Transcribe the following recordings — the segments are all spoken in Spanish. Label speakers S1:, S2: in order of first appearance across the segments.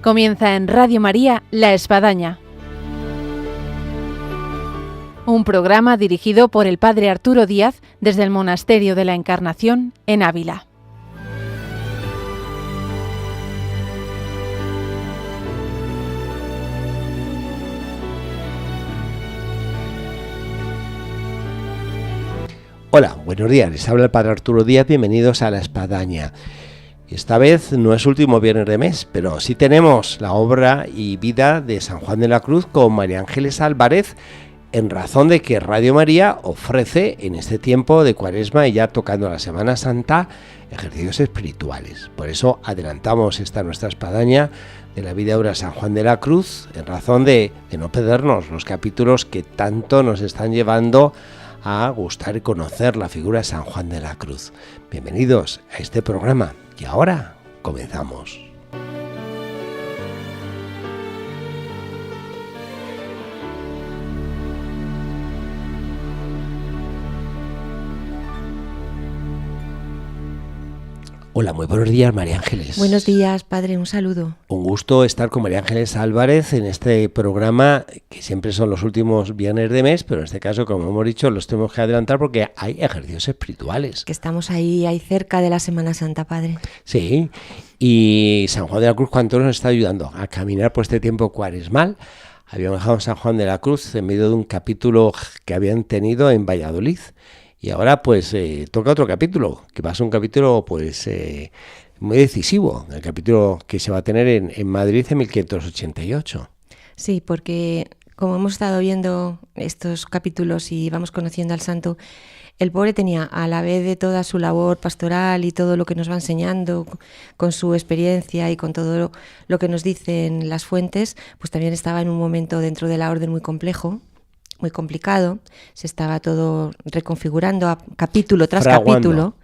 S1: Comienza en Radio María La Espadaña, un programa dirigido por el Padre Arturo Díaz desde el Monasterio de la Encarnación en Ávila.
S2: Hola, buenos días, les habla el Padre Arturo Díaz, bienvenidos a La Espadaña. Esta vez no es último viernes de mes, pero sí tenemos la obra y vida de San Juan de la Cruz con María Ángeles Álvarez, en razón de que Radio María ofrece en este tiempo de Cuaresma y ya tocando la Semana Santa ejercicios espirituales. Por eso adelantamos esta nuestra espadaña de la vida y obra de San Juan de la Cruz, en razón de no perdernos los capítulos que tanto nos están llevando a gustar y conocer la figura de San Juan de la Cruz. Bienvenidos a este programa y ahora comenzamos. Hola, muy buenos días, María Ángeles.
S3: Buenos días, padre, un saludo.
S2: Un gusto estar con María Ángeles Álvarez en este programa, que siempre son los últimos viernes de mes, pero en este caso, como hemos dicho, los tenemos que adelantar porque hay ejercicios espirituales.
S3: Que estamos ahí cerca de la Semana Santa, padre.
S2: Sí, y San Juan de la Cruz, ¿cuánto nos está ayudando a caminar por este tiempo cuaresmal? Habíamos dejado a San Juan de la Cruz en medio de un capítulo que habían tenido en Valladolid. Y ahora pues toca otro capítulo, que va a ser un capítulo pues muy decisivo, el capítulo que se va a tener en Madrid en 1588.
S3: Sí, porque como hemos estado viendo estos capítulos y vamos conociendo al santo, el pobre tenía, a la vez de toda su labor pastoral y todo lo que nos va enseñando con su experiencia y con todo lo que nos dicen las fuentes, pues también estaba en un momento dentro de la orden muy complejo, muy complicado, se estaba todo reconfigurando capítulo tras capítulo.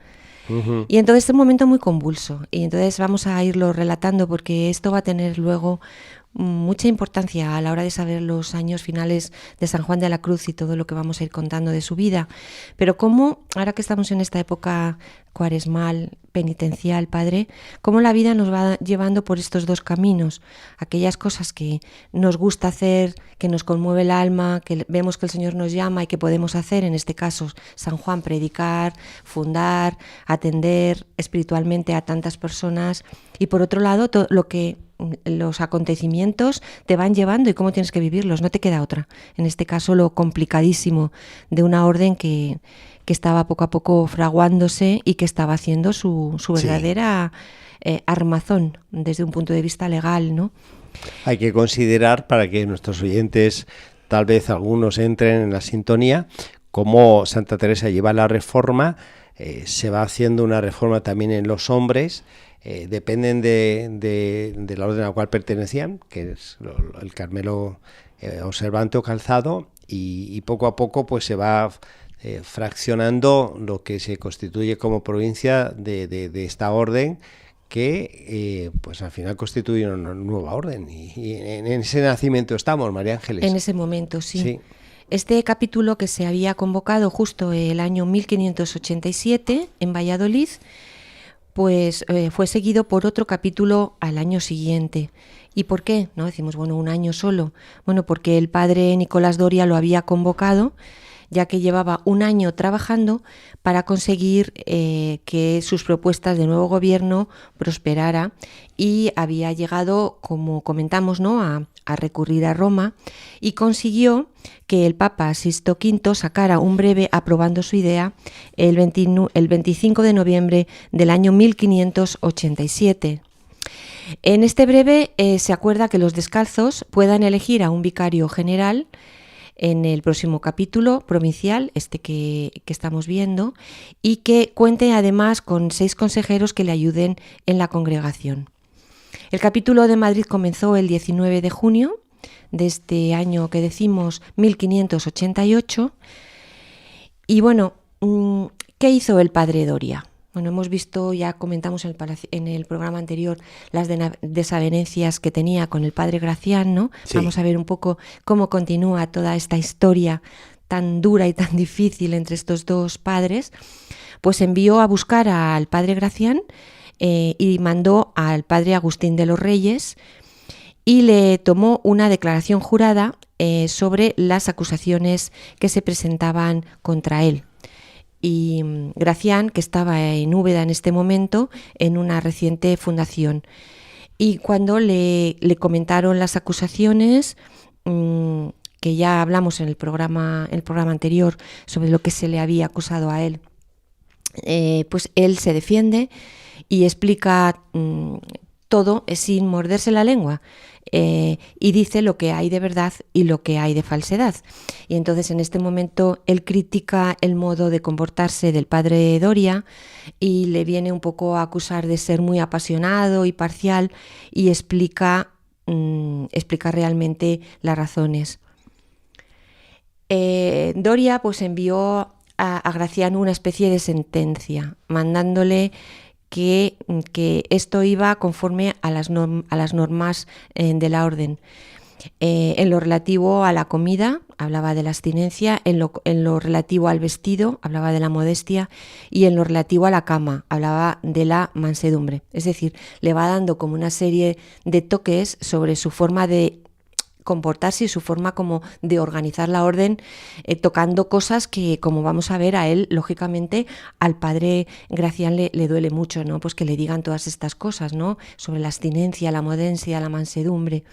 S3: Uh-huh. Y entonces es un momento muy convulso y entonces vamos a irlo relatando porque esto va a tener luego mucha importancia a la hora de saber los años finales de San Juan de la Cruz y todo lo que vamos a ir contando de su vida. Pero cómo, ahora que estamos en esta época cuaresmal, penitencial, padre, cómo la vida nos va llevando por estos dos caminos, aquellas cosas que nos gusta hacer, que nos conmueve el alma, que vemos que el Señor nos llama y que podemos hacer, en este caso San Juan, predicar, fundar, atender espiritualmente a tantas personas, y por otro lado todo lo que los acontecimientos te van llevando y cómo tienes que vivirlos, no te queda otra. En este caso lo complicadísimo de una orden que estaba poco a poco fraguándose y que estaba haciendo su verdadera armazón desde un punto de vista legal, ¿no?
S2: Hay que considerar, para que nuestros oyentes, tal vez algunos entren en la sintonía, cómo Santa Teresa lleva la reforma, se va haciendo una reforma también en los hombres. Dependen de la orden a la cual pertenecían, que es el Carmelo observante o calzado, y poco a poco pues se va fraccionando lo que se constituye como provincia de esta orden, que pues al final constituye una nueva orden, y en ese nacimiento estamos, María Ángeles.
S3: En ese momento, sí. Este capítulo, que se había convocado justo el año 1587 en Valladolid, pues fue seguido por otro capítulo al año siguiente. ¿Y por qué? No decimos, bueno, un año solo. Bueno, porque el padre Nicolás Doria lo había convocado, ya que llevaba un año trabajando para conseguir que sus propuestas de nuevo gobierno prosperara, y había llegado, como comentamos, ¿no?, a recurrir a Roma, y consiguió que el Papa Sixto V sacara un breve aprobando su idea el 25 de noviembre del año 1587. En este breve se acuerda que los descalzos puedan elegir a un vicario general en el próximo capítulo provincial, que estamos viendo, y que cuente además con 6 consejeros que le ayuden en la congregación. El capítulo de Madrid comenzó el 19 de junio de este año que decimos 1588. Y bueno, ¿qué hizo el padre Doria? Bueno, hemos visto, ya comentamos en el programa anterior, las desavenencias que tenía con el padre Gracián, ¿no? Sí. Vamos a ver un poco cómo continúa toda esta historia tan dura y tan difícil entre estos dos padres. Pues envió a buscar al padre Gracián y mandó al padre Agustín de los Reyes, y le tomó una declaración jurada sobre las acusaciones que se presentaban contra él. Y Gracián, que estaba en Úbeda en este momento, en una reciente fundación. Y cuando le comentaron las acusaciones, que ya hablamos en el programa anterior sobre lo que se le había acusado a él, pues él se defiende y explica todo sin morderse la lengua. Y dice lo que hay de verdad y lo que hay de falsedad. Y entonces en este momento él critica el modo de comportarse del padre Doria y le viene un poco a acusar de ser muy apasionado y parcial, y explica realmente las razones. Doria pues envió a Gracián una especie de sentencia, mandándole que esto iba conforme a las normas de la orden. En lo relativo a la comida, hablaba de la abstinencia; en lo relativo al vestido, hablaba de la modestia; y en lo relativo a la cama, hablaba de la mansedumbre. Es decir, le va dando como una serie de toques sobre su forma de comportarse y su forma como de organizar la orden, tocando cosas que, como vamos a ver, a él, lógicamente, al padre Gracián le duele mucho, ¿no? Pues que le digan todas estas cosas, ¿no? Sobre la abstinencia, la modestia, la mansedumbre.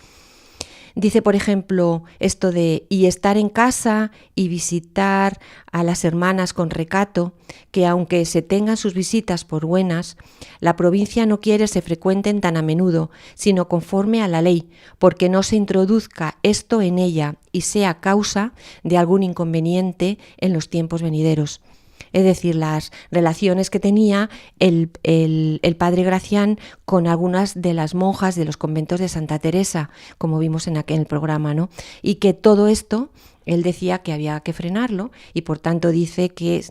S3: Dice, por ejemplo, esto de y estar en casa y visitar a las hermanas con recato, que aunque se tengan sus visitas por buenas, la provincia no quiere se frecuenten tan a menudo, sino conforme a la ley, porque no se introduzca esto en ella y sea causa de algún inconveniente en los tiempos venideros. Es decir, las relaciones que tenía el padre Gracián con algunas de las monjas de los conventos de Santa Teresa, como vimos en el programa, ¿no? Y que todo esto, él decía que había que frenarlo, y por tanto dice que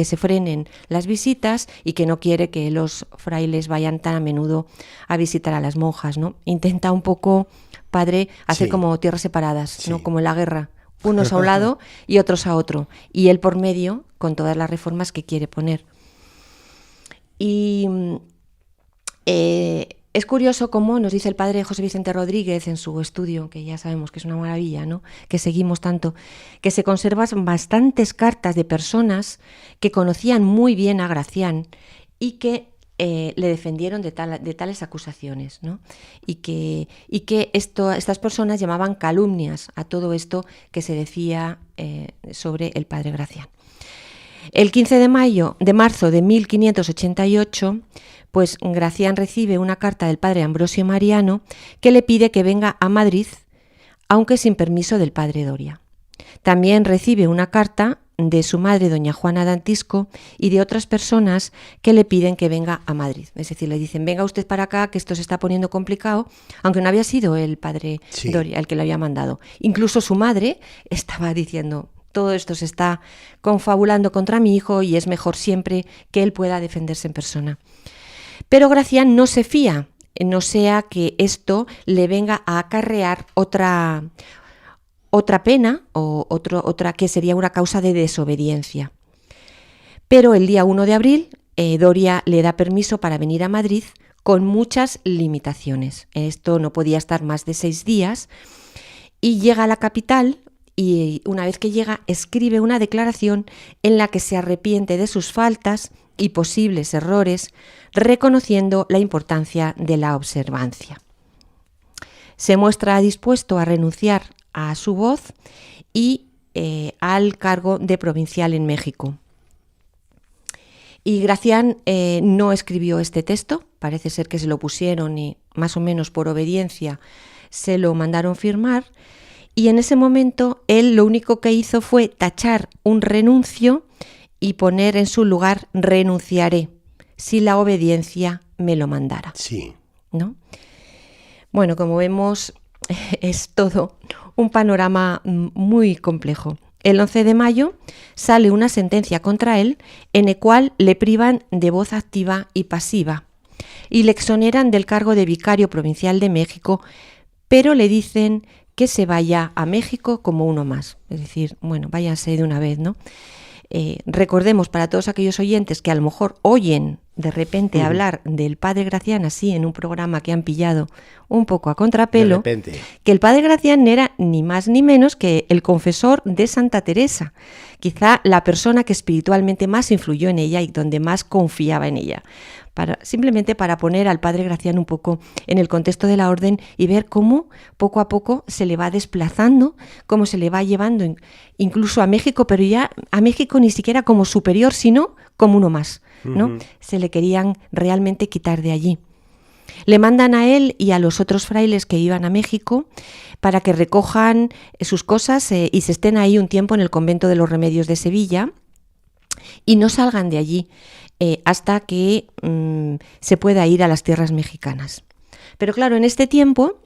S3: se frenen las visitas y que no quiere que los frailes vayan tan a menudo a visitar a las monjas, ¿no? Intenta un poco, padre, hacer como tierras separadas, ¿no? Como en la guerra. Unos a un lado y otros a otro, y él por medio, con todas las reformas que quiere poner. Y es curioso cómo nos dice el padre José Vicente Rodríguez en su estudio, que ya sabemos que es una maravilla, ¿no? Que seguimos tanto, que se conservan bastantes cartas de personas que conocían muy bien a Gracián y que le defendieron de tales acusaciones, ¿no? Y que estas personas llamaban calumnias a todo esto que se decía sobre el padre Gracián. El 15 de marzo de 1588, pues Gracián recibe una carta del padre Ambrosio Mariano que le pide que venga a Madrid, aunque sin permiso del padre Doria. También recibe una carta de su madre, doña Juana de Antisco, y de otras personas que le piden que venga a Madrid. Es decir, le dicen, venga usted para acá, que esto se está poniendo complicado, aunque no había sido el padre Doria el que lo había mandado. Incluso su madre estaba diciendo, todo esto se está confabulando contra mi hijo y es mejor siempre que él pueda defenderse en persona. Pero Gracián no se fía, no sea que esto le venga a acarrear otra pena o otra que sería una causa de desobediencia. Pero el día 1 de abril, Doria le da permiso para venir a Madrid con muchas limitaciones. Esto no podía estar más de 6 días y llega a la capital, y una vez que llega escribe una declaración en la que se arrepiente de sus faltas y posibles errores, reconociendo la importancia de la observancia. Se muestra dispuesto a renunciar a su voz y al cargo de provincial en México. Y Gracián no escribió este texto, parece ser que se lo pusieron y más o menos por obediencia se lo mandaron firmar, y en ese momento él lo único que hizo fue tachar un renuncio y poner en su lugar renunciaré, si la obediencia me lo mandara.
S2: Sí.
S3: ¿No? Bueno, como vemos, es todo un panorama muy complejo. El 11 de mayo sale una sentencia contra él en el cual le privan de voz activa y pasiva y le exoneran del cargo de vicario provincial de México, pero le dicen que se vaya a México como uno más. Es decir, bueno, váyanse de una vez, ¿no? recordemos para todos aquellos oyentes que a lo mejor oyen de repente hablar del padre Gracián así en un programa que han pillado un poco a contrapelo, que el padre Gracián era ni más ni menos que el confesor de Santa Teresa, quizá la persona que espiritualmente más influyó en ella y donde más confiaba en ella. Simplemente para poner al padre Gracián un poco en el contexto de la orden y ver cómo poco a poco se le va desplazando, cómo se le va llevando incluso a México, pero ya a México ni siquiera como superior, sino como uno más, ¿no? Se le querían realmente quitar de allí. Le mandan a él y a los otros frailes que iban a México para que recojan sus cosas y se estén ahí un tiempo en el convento de los Remedios de Sevilla y no salgan de allí hasta que se pueda ir a las tierras mexicanas. Pero claro, en este tiempo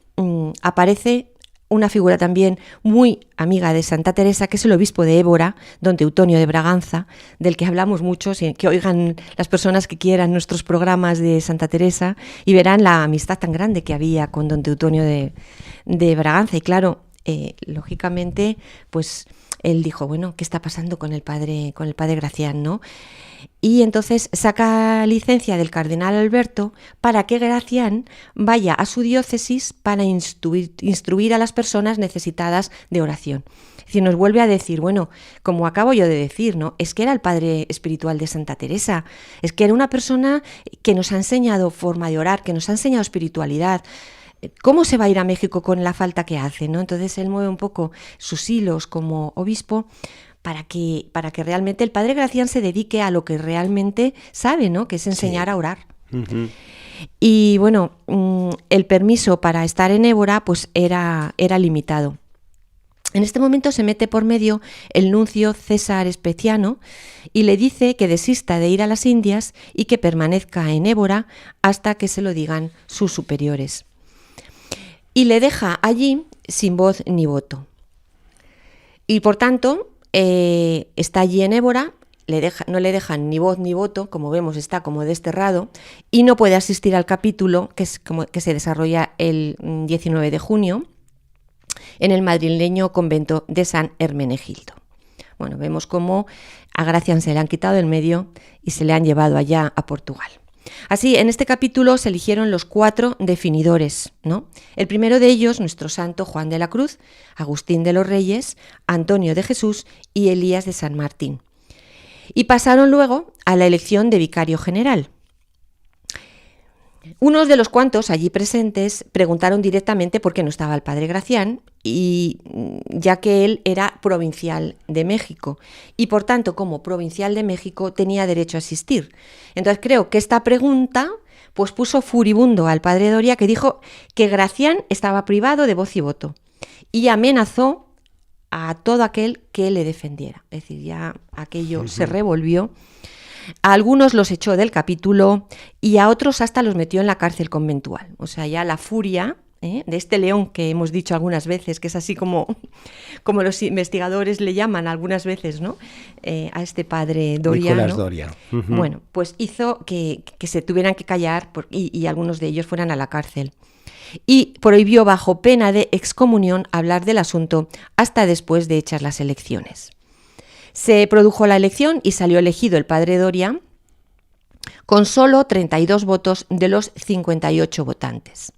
S3: aparece una figura también muy amiga de Santa Teresa, que es el obispo de Évora, don Teutonio de Braganza, del que hablamos mucho, que oigan las personas que quieran nuestros programas de Santa Teresa y verán la amistad tan grande que había con don Teutonio de Braganza. Y claro, lógicamente, pues él dijo, bueno, ¿qué está pasando con el padre Gracián, no? Y entonces saca licencia del cardenal Alberto para que Gracián vaya a su diócesis para instruir a las personas necesitadas de oración. Es decir, nos vuelve a decir, bueno, como acabo yo de decir, ¿no? Es que era el padre espiritual de Santa Teresa, es que era una persona que nos ha enseñado forma de orar, que nos ha enseñado espiritualidad. ¿Cómo se va a ir a México con la falta que hace, ¿no? Entonces él mueve un poco sus hilos como obispo para que realmente el padre Gracián se dedique a lo que realmente sabe, ¿no? Que es enseñar a orar. Y bueno, el permiso para estar en Évora pues era limitado. En este momento se mete por medio el nuncio César Especiano y le dice que desista de ir a las Indias y que permanezca en Évora hasta que se lo digan sus superiores. Y le deja allí sin voz ni voto. Y por tanto, está allí en Évora, no le dejan ni voz ni voto, como vemos está como desterrado, y no puede asistir al capítulo que se desarrolla el 19 de junio en el madrileño convento de San Hermenegildo. Bueno, vemos cómo a Gracián se le han quitado del medio y se le han llevado allá a Portugal. Así, en este capítulo se eligieron los 4 definidores, ¿no? El primero de ellos, nuestro santo Juan de la Cruz, Agustín de los Reyes, Antonio de Jesús y Elías de San Martín. Y pasaron luego a la elección de vicario general. Unos de los cuantos allí presentes preguntaron directamente por qué no estaba el padre Gracián, y ya que él era provincial de México y por tanto como provincial de México tenía derecho a asistir. Entonces creo que esta pregunta pues puso furibundo al padre Doria, que dijo que Gracián estaba privado de voz y voto y amenazó a todo aquel que le defendiera. Es decir, ya aquello se revolvió. A algunos los echó del capítulo y a otros hasta los metió en la cárcel conventual. O sea, ya la furia de este león que hemos dicho algunas veces, que es así como los investigadores le llaman algunas veces, ¿no? A este padre Doria,
S2: Nicolás
S3: ¿no?
S2: Doria.
S3: Bueno, pues hizo que se tuvieran que callar y algunos de ellos fueran a la cárcel. Y prohibió bajo pena de excomunión hablar del asunto hasta después de hechas las elecciones. Se produjo la elección y salió elegido el padre Doria con solo 32 votos de los 58 votantes.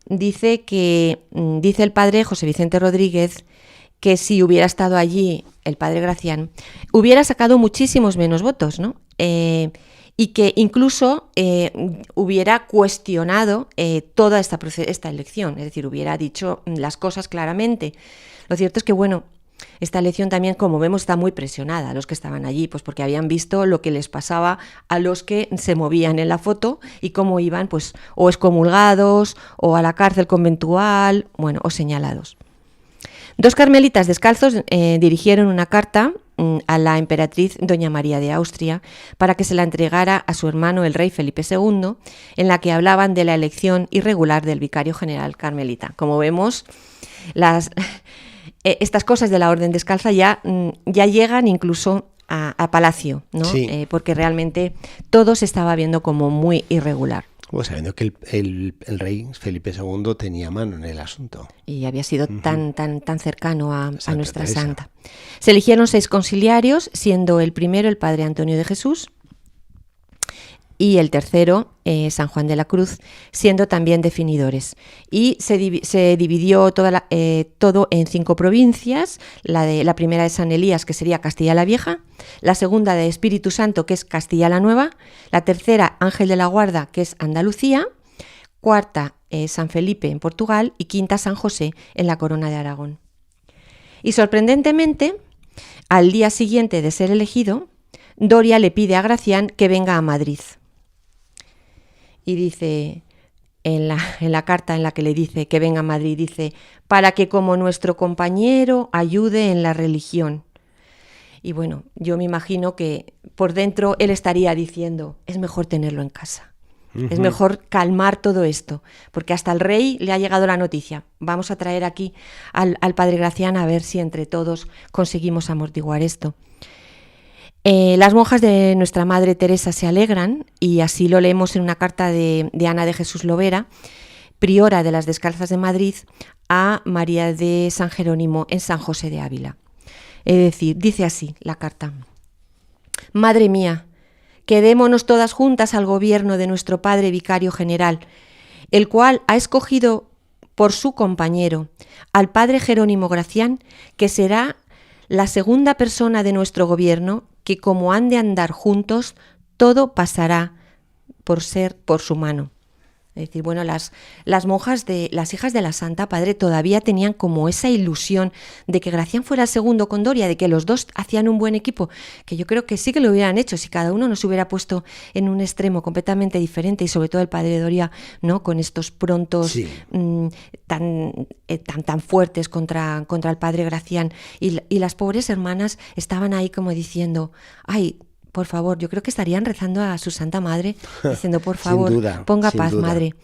S3: Dice el padre José Vicente Rodríguez que si hubiera estado allí el padre Gracián, hubiera sacado muchísimos menos votos, ¿no? Y que incluso hubiera cuestionado toda esta elección, es decir, hubiera dicho las cosas claramente. Lo cierto es que, bueno, esta elección también, como vemos, está muy presionada a los que estaban allí, pues porque habían visto lo que les pasaba a los que se movían en la foto y cómo iban, pues, o excomulgados, o a la cárcel conventual, bueno, o señalados. 2 carmelitas descalzos dirigieron una carta a la emperatriz doña María de Austria para que se la entregara a su hermano el rey Felipe II, en la que hablaban de la elección irregular del vicario general carmelita. Como vemos, estas cosas de la orden descalza ya llegan incluso a Palacio, ¿no? Sí. Porque realmente todo se estaba viendo como muy irregular.
S2: Pues sabiendo que el rey Felipe II tenía mano en el asunto.
S3: Y había sido tan cercano a nuestra
S2: Teresa.
S3: santa. Se eligieron 6 conciliarios, siendo el primero el padre Antonio de Jesús y el tercero San Juan de la Cruz, siendo también definidores. Y se dividió todo en 5 provincias. La primera de San Elías, que sería Castilla la Vieja; la segunda de Espíritu Santo, que es Castilla la Nueva; la tercera, Ángel de la Guarda, que es Andalucía; cuarta, San Felipe en Portugal; y quinta, San José en la Corona de Aragón. Y sorprendentemente, al día siguiente de ser elegido, Doria le pide a Gracián que venga a Madrid. Y dice, en la carta en la que le dice que venga a Madrid, dice, para que como nuestro compañero ayude en la religión. Y bueno, yo me imagino que por dentro él estaría diciendo, es mejor tenerlo en casa. Es mejor calmar todo esto, porque hasta el rey le ha llegado la noticia. Vamos a traer aquí al padre Gracián a ver si entre todos conseguimos amortiguar esto. Las monjas de nuestra Madre Teresa se alegran, y así lo leemos en una carta de Ana de Jesús Lovera, priora de las Descalzas de Madrid, a María de San Jerónimo en San José de Ávila. Es decir, dice así la carta: Madre mía, quedémonos todas juntas al gobierno de nuestro Padre Vicario General, el cual ha escogido por su compañero al Padre Jerónimo Gracián, que será la segunda persona de nuestro gobierno, que como han de andar juntos, todo pasará por ser por su mano. Es decir, bueno, las monjas las hijas de la Santa, padre, todavía tenían como esa ilusión de que Gracián fuera el segundo con Doria, de que los dos hacían un buen equipo, que yo creo que sí que lo hubieran hecho si cada uno no se hubiera puesto en un extremo completamente diferente, y sobre todo el padre Doria, ¿no?, con estos prontos tan fuertes contra el padre Gracián, y las pobres hermanas estaban ahí como diciendo, ay, por favor, yo creo que estarían rezando a su Santa Madre, diciendo, por favor, ponga paz, madre.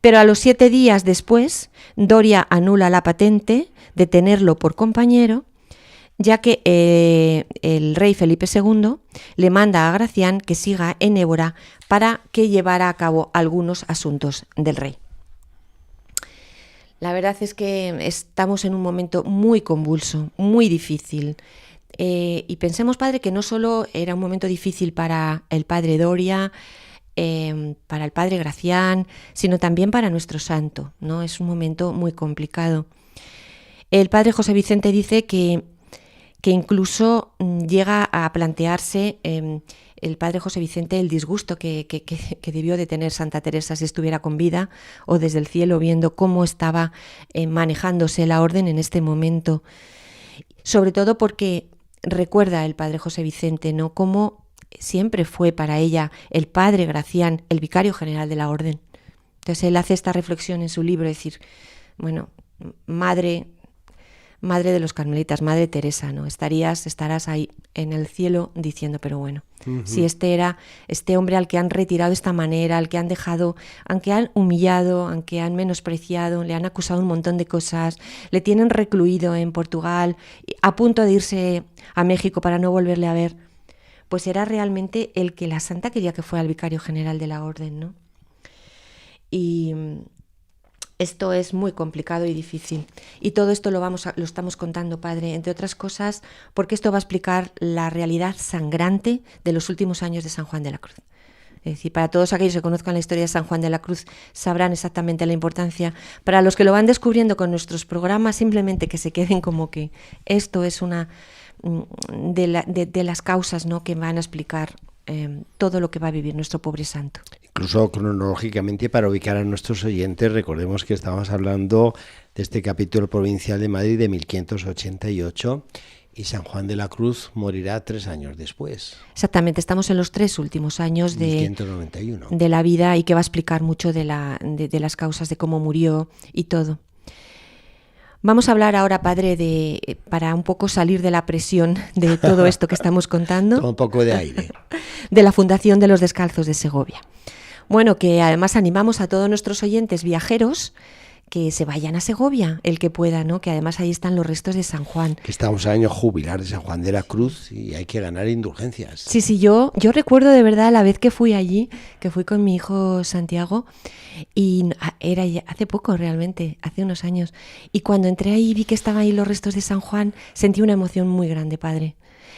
S3: Pero a los 7 días después, Doria anula la patente de tenerlo por compañero, ya que el rey Felipe II le manda a Gracián que siga en Évora para que llevara a cabo algunos asuntos del rey. La verdad es que estamos en un momento muy convulso, muy difícil. Y pensemos, padre, que no solo era un momento difícil para el padre Doria, para el padre Gracián, sino también para nuestro santo, ¿no? Es un momento muy complicado. El padre José Vicente dice que incluso llega a plantearse el padre José Vicente el disgusto que debió de tener Santa Teresa si estuviera con vida, o desde el cielo viendo cómo estaba manejándose la orden en este momento. Sobre todo porque recuerda el padre José Vicente, ¿no?, cómo siempre fue para ella el padre Gracián el vicario general de la orden. Entonces él hace esta reflexión en su libro, decir, bueno, madre de los carmelitas, madre Teresa, ¿no? Estarás ahí en el cielo diciendo, pero bueno, si este era este hombre al que han retirado de esta manera, al que han dejado, aunque han humillado, aunque han menospreciado, le han acusado un montón de cosas, le tienen recluido en Portugal, a punto de irse a México para no volverle a ver, pues era realmente el que la Santa quería que fuera el vicario general de la orden, ¿no? Y esto es muy complicado y difícil. Y todo esto lo estamos contando, padre, entre otras cosas, porque esto va a explicar la realidad sangrante de los últimos años de San Juan de la Cruz. Es decir, para todos aquellos que conozcan la historia de San Juan de la Cruz sabrán exactamente la importancia. Para los que lo van descubriendo con nuestros programas, simplemente que se queden como que esto es una de las causas, ¿no?, que van a explicar todo lo que va a vivir nuestro pobre santo.
S2: Incluso cronológicamente, para ubicar a nuestros oyentes, recordemos que estamos hablando de este capítulo provincial de Madrid de 1588, y San Juan de la Cruz morirá 3 años después.
S3: Exactamente, estamos en los 3 últimos años de
S2: 1591.
S3: De la vida, y que va a explicar mucho de las causas, de cómo murió y todo. Vamos a hablar ahora, padre, para un poco salir de la presión de todo esto que estamos contando.
S2: Toma un poco de aire.
S3: De la Fundación de los Descalzos de Segovia. Bueno, que además animamos a todos nuestros oyentes viajeros que se vayan a Segovia, el que pueda, ¿no? Que además ahí están los restos de San Juan.
S2: Que estamos al año jubilar de San Juan de la Cruz y hay que ganar indulgencias.
S3: Sí, yo recuerdo de verdad la vez que fui allí, que fui con mi hijo Santiago, y era ya hace poco realmente, hace unos años, y cuando entré ahí y vi que estaban ahí los restos de San Juan, sentí una emoción muy grande, padre.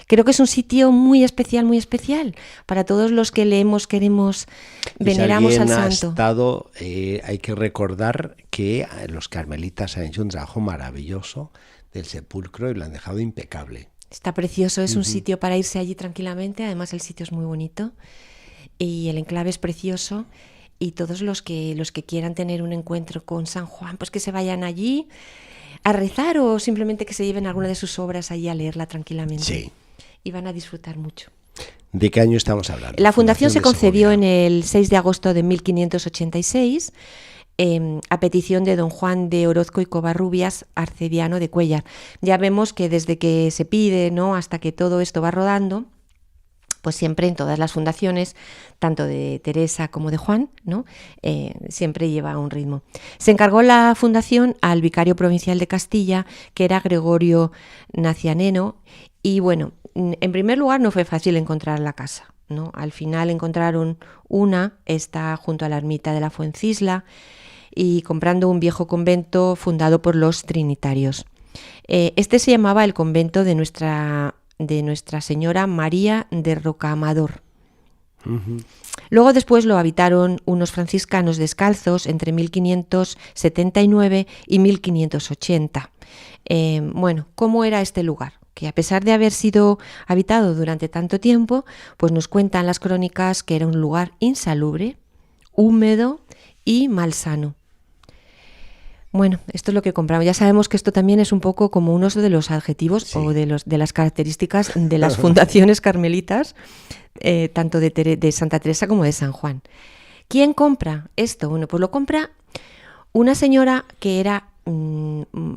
S3: Creo que es un sitio muy especial para todos los que leemos, queremos, veneramos al santo.
S2: Si alguien ha estado, hay que recordar que los carmelitas han hecho un trabajo maravilloso del sepulcro y lo han dejado impecable.
S3: Está precioso, es un sitio para irse allí tranquilamente, además el sitio es muy bonito y el enclave es precioso, y todos los que quieran tener un encuentro con San Juan, pues que se vayan allí a rezar o simplemente que se lleven alguna de sus obras allí a leerla tranquilamente.
S2: Sí.
S3: Y van a disfrutar mucho.
S2: ¿De qué año estamos hablando?
S3: La fundación se concebió en el 6 de agosto de 1586 a petición de don Juan de Orozco y Covarrubias, arcediano de Cuéllar. Ya vemos que desde que se pide, ¿no?, hasta que todo esto va rodando, pues siempre en todas las fundaciones, tanto de Teresa como de Juan, ¿no?, siempre lleva un ritmo. Se encargó la fundación al vicario provincial de Castilla, que era Gregorio Nacianeno, y bueno, en primer lugar no fue fácil encontrar la casa, ¿no? Al final encontraron una, está junto a la ermita de la Fuencisla, y comprando un viejo convento fundado por los trinitarios. Este se llamaba el convento de Nuestra Señora María de Rocamadour. Luego después lo habitaron unos franciscanos descalzos entre 1579 y 1580. Bueno, ¿cómo era este lugar? Que a pesar de haber sido habitado durante tanto tiempo, pues nos cuentan las crónicas que era un lugar insalubre, húmedo y malsano. Bueno, esto es lo que compramos. Ya sabemos que esto también es un poco como uno de los adjetivos, sí, o de las características de las fundaciones carmelitas, tanto de Santa Teresa como de San Juan. ¿Quién compra esto? Bueno, pues lo compra una señora que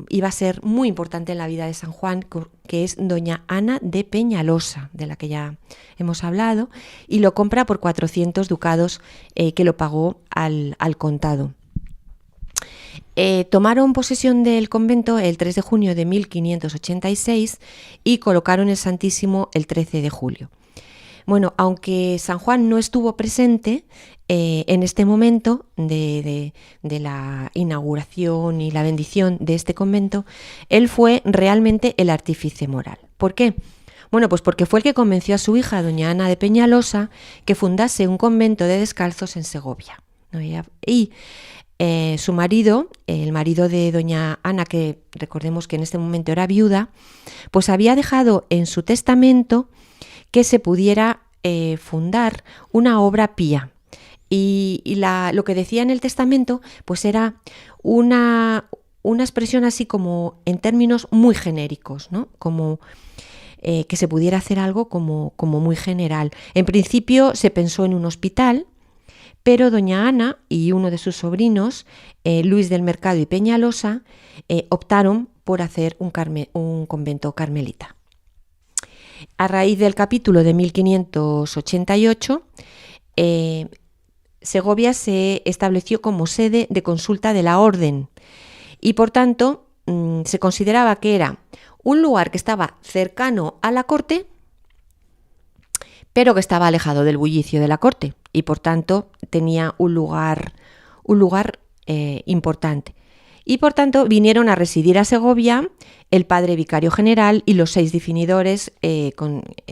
S3: iba a ser muy importante en la vida de San Juan, que es doña Ana de Peñalosa, de la que ya hemos hablado, y lo compra por 400 ducados que lo pagó al contado. Tomaron posesión del convento el 3 de junio de 1586 y colocaron el Santísimo el 13 de julio. Bueno, aunque San Juan no estuvo presente en este momento de la inauguración y la bendición de este convento, él fue realmente el artífice moral. ¿Por qué? Bueno, pues porque fue el que convenció a su hija, doña Ana de Peñalosa, que fundase un convento de descalzos en Segovia, ¿no? Y su marido, el marido de doña Ana, que recordemos que en este momento era viuda, pues había dejado en su testamento que se pudiera fundar una obra pía. Y lo que decía en el testamento pues era una expresión así como en términos muy genéricos, ¿no? Como que se pudiera hacer algo como muy general. En principio se pensó en un hospital, pero doña Ana y uno de sus sobrinos, Luis del Mercado y Peñalosa, optaron por hacer un convento carmelita. A raíz del capítulo de 1588, Segovia se estableció como sede de consulta de la orden y, por tanto, se consideraba que era un lugar que estaba cercano a la corte, pero que estaba alejado del bullicio de la corte y, por tanto, tenía un lugar importante. Y, por tanto, vinieron a residir a Segovia el padre vicario general y los 6 definidores,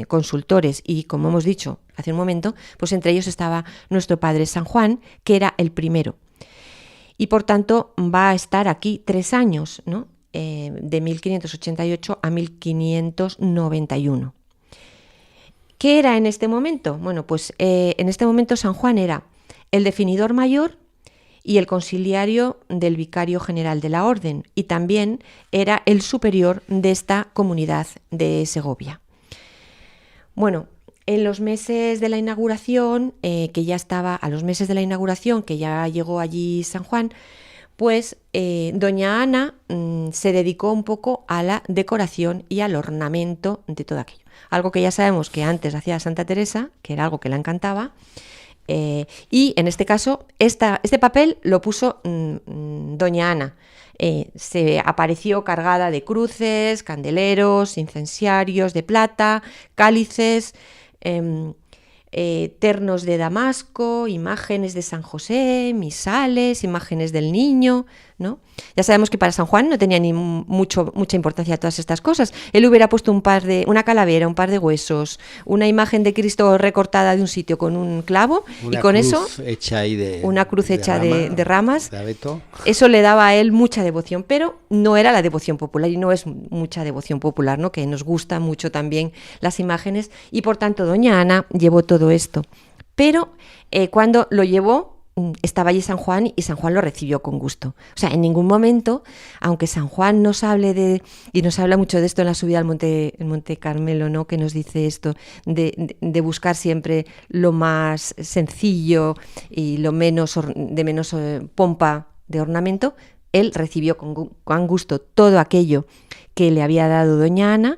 S3: consultores, y, como hemos dicho hace un momento, pues entre ellos estaba nuestro padre San Juan, que era el primero. Y, por tanto, va a estar aquí 3 años, ¿no? De 1588 a 1591. ¿Qué era en este momento? Bueno, pues en este momento San Juan era el definidor mayor y el consiliario del vicario general de la orden, y también era el superior de esta comunidad de Segovia. Bueno, en los meses de la inauguración, que ya llegó allí San Juan, pues doña Ana se dedicó un poco a la decoración y al ornamento de todo aquello. Algo que ya sabemos que antes hacía Santa Teresa, que era algo que la encantaba, Y en este caso, este papel lo puso doña Ana. Se apareció cargada de cruces, candeleros, incenciarios de plata, cálices, ternos de damasco, imágenes de San José, misales, imágenes del niño, ¿no? Ya sabemos que para San Juan no tenía ni mucha importancia todas estas cosas. Él hubiera puesto una calavera, un par de huesos, una imagen de Cristo recortada de un sitio con un clavo, y con eso una cruz hecha de ramas.
S2: De abeto.
S3: Eso le daba a él mucha devoción, pero no era la devoción popular, y no es mucha devoción popular, ¿no? Que nos gusta mucho también las imágenes, y por tanto doña Ana llevó todo esto. Pero cuando lo llevó, estaba allí San Juan, y San Juan lo recibió con gusto. O sea, en ningún momento, aunque San Juan nos hable y nos habla mucho de esto en la subida al Monte Carmelo, ¿no? Que nos dice esto de buscar siempre lo más sencillo y lo menos pompa de ornamento, él recibió con gusto todo aquello que le había dado doña Ana.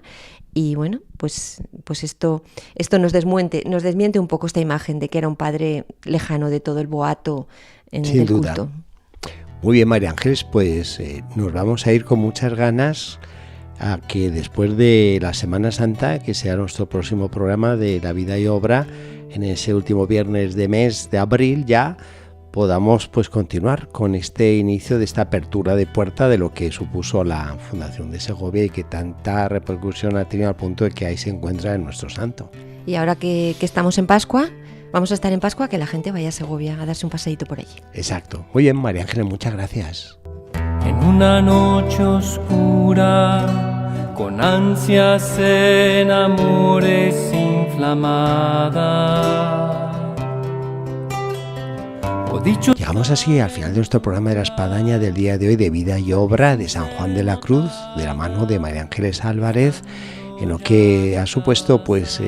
S3: Y bueno, pues esto nos desmiente un poco esta imagen de que era un padre lejano de todo el boato del culto.
S2: Muy bien, María Ángeles, pues nos vamos a ir con muchas ganas a que después de la Semana Santa, que sea nuestro próximo programa de la vida y obra, en ese último viernes de mes de abril ya, podamos pues continuar con este inicio de esta apertura de puerta de lo que supuso la Fundación de Segovia y que tanta repercusión ha tenido al punto de que ahí se encuentra en nuestro santo.
S3: Y ahora que estamos en Pascua, vamos a estar en Pascua, que la gente vaya a Segovia a darse un paseíto por allí.
S2: Exacto. Muy bien, María Ángeles, muchas gracias.
S4: En una noche oscura, con ansias en amores inflamadas,
S2: Llegamos así al final de nuestro programa de la Espadaña del día de hoy, de vida y obra de San Juan de la Cruz, de la mano de María Ángeles Álvarez, en lo que ha supuesto pues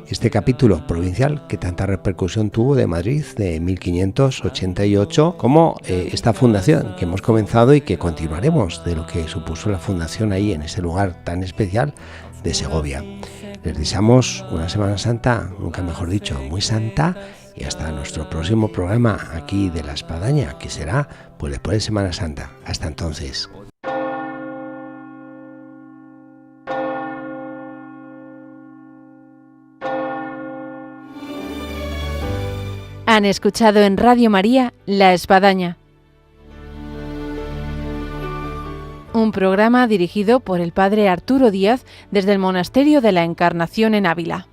S2: este capítulo provincial que tanta repercusión tuvo de Madrid de 1588, como esta fundación que hemos comenzado y que continuaremos, de lo que supuso la fundación ahí en ese lugar tan especial de Segovia. Les deseamos una Semana Santa, nunca mejor dicho, muy santa, y hasta nuestro próximo programa aquí de La Espadaña, que será pues después de Semana Santa. Hasta entonces.
S1: Han escuchado en Radio María La Espadaña, un programa dirigido por el padre Arturo Díaz desde el Monasterio de la Encarnación en Ávila.